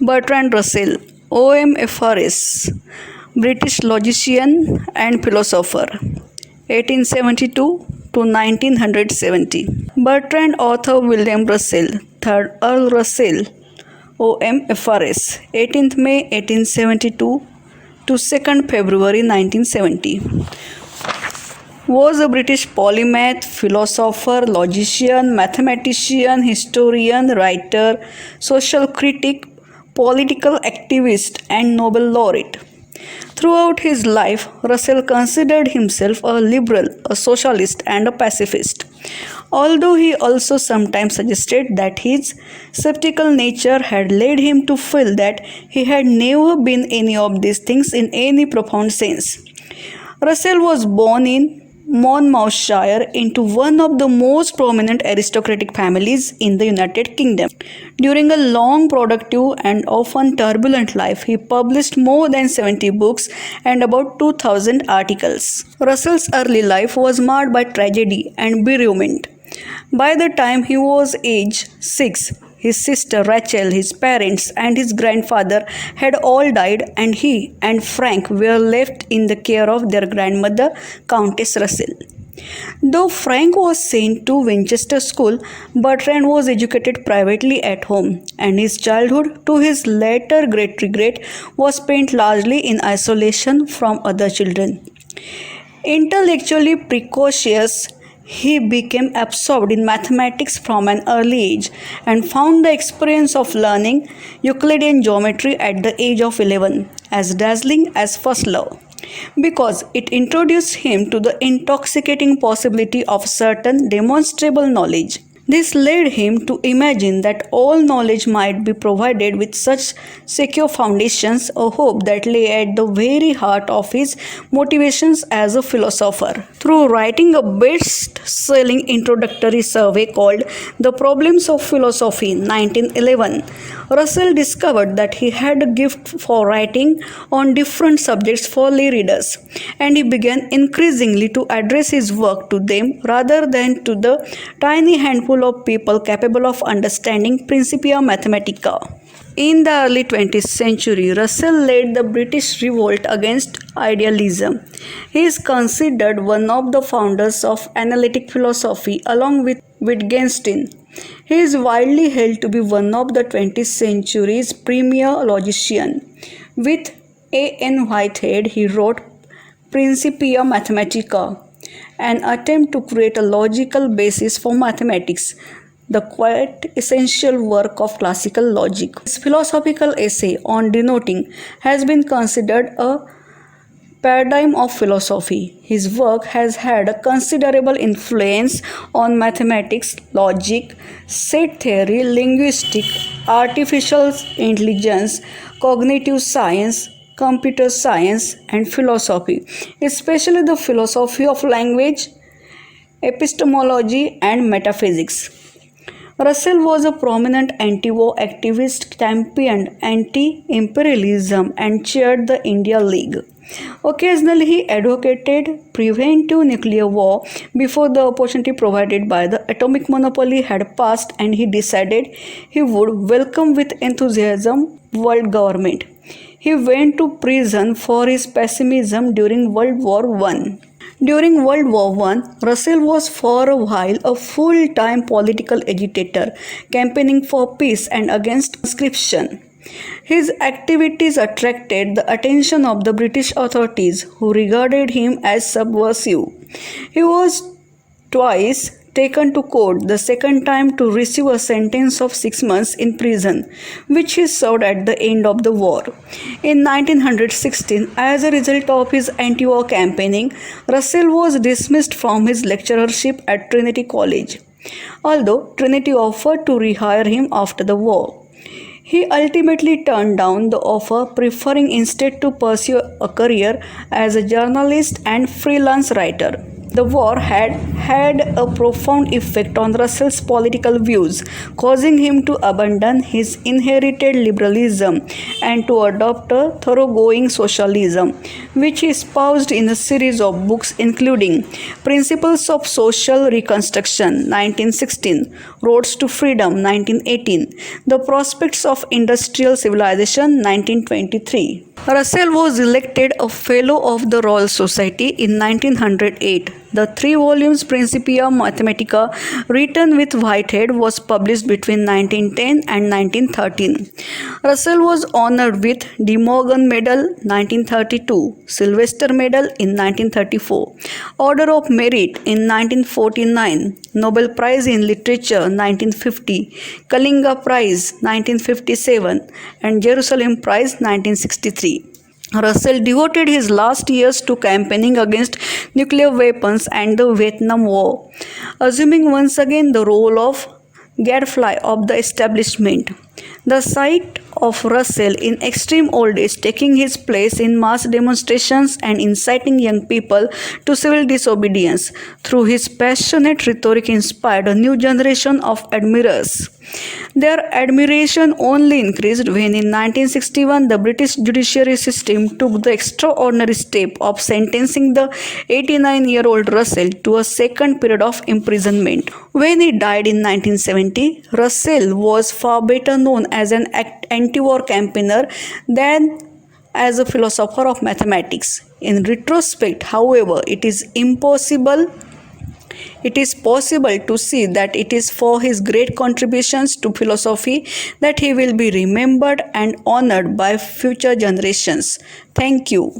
Bertrand Russell, OMFRS, British logician and philosopher, 1872 to 1970. Bertrand author William Russell, 3rd Earl Russell, OMFRS, 18th May 1872 to 2nd February 1970. Was a British polymath, philosopher, logician, mathematician, historian, writer, social critic, political activist, and Nobel laureate. Throughout his life, Russell considered himself a liberal, a socialist, and a pacifist. Although he also sometimes suggested that his skeptical nature had led him to feel that he had never been any of these things in any profound sense. Russell was born in Monmouthshire into one of the most prominent aristocratic families in the United Kingdom. During a long, productive, and often turbulent life, he published more than 70 books and about 2,000 articles. Russell's early life was marred by tragedy and bereavement. By the time he was age 6, his sister Rachel, his parents, and his grandfather had all died, and he and Frank were left in the care of their grandmother, Countess Russell. Though Frank was sent to Winchester School, Bertrand was educated privately at home, and his childhood, to his later great regret, was spent largely in isolation from other children. Intellectually precocious, he became absorbed in mathematics from an early age and found the experience of learning Euclidean geometry at the age of 11 as dazzling as first love, because it introduced him to the intoxicating possibility of certain demonstrable knowledge. This led him to imagine that all knowledge might be provided with such secure foundations, a hope that lay at the very heart of his motivations as a philosopher. Through writing a best-selling introductory survey called The Problems of Philosophy, 1911, Russell discovered that he had a gift for writing on different subjects for lay readers, and he began increasingly to address his work to them rather than to the tiny handful of people capable of understanding Principia Mathematica. In the early 20th century, Russell led the British revolt against idealism. He is considered one of the founders of analytic philosophy along with Wittgenstein. He is widely held to be one of the 20th century's premier logicians. With A.N. Whitehead, he wrote Principia Mathematica, an attempt to create a logical basis for mathematics, the quite essential work of classical logic. His philosophical essay on denoting has been considered a paradigm of philosophy. His work has had a considerable influence on mathematics, logic, set theory, linguistics, artificial intelligence, cognitive science, computer science, and philosophy, especially the philosophy of language, epistemology, and metaphysics. Russell was a prominent anti-war activist, championed anti-imperialism, and chaired the India League. Occasionally, he advocated preventive nuclear war before the opportunity provided by the atomic monopoly had passed, and he decided he would welcome with enthusiasm world government. He went to prison for his pessimism during World War I. During World War I, Russell was for a while a full-time political agitator, campaigning for peace and against conscription. His activities attracted the attention of the British authorities, who regarded him as subversive. He was twice taken to court, the second time to receive a sentence of 6 months in prison, which he served at the end of the war. In 1916, as a result of his anti-war campaigning, Russell was dismissed from his lecturership at Trinity College, although Trinity offered to rehire him after the war. He ultimately turned down the offer, preferring instead to pursue a career as a journalist and freelance writer. The war had had a profound effect on Russell's political views, causing him to abandon his inherited liberalism and to adopt a thoroughgoing socialism, which he espoused in a series of books including Principles of Social Reconstruction 1916, Roads to Freedom 1918, The Prospects of Industrial Civilization 1923. Russell was elected a Fellow of the Royal Society in 1908. The 3 volumes Principia Mathematica, written with Whitehead, was published between 1910 and 1913. Russell was honored with De Morgan Medal 1932, Sylvester Medal in 1934, Order of Merit in 1949, Nobel Prize in Literature 1950, Kalinga Prize 1957, and Jerusalem Prize 1963. Russell devoted his last years to campaigning against nuclear weapons and the Vietnam War, assuming once again the role of gadfly of the establishment. The sight of Russell in extreme old age taking his place in mass demonstrations and inciting young people to civil disobedience through his passionate rhetoric inspired a new generation of admirers. Their admiration only increased when in 1961 the British judiciary system took the extraordinary step of sentencing the 89-year-old Russell to a second period of imprisonment. When he died in 1970, Russell was far better known as an anti-war campaigner than as a philosopher of mathematics. In retrospect, however, it is possible to see that it is for his great contributions to philosophy that he will be remembered and honored by future generations. Thank you.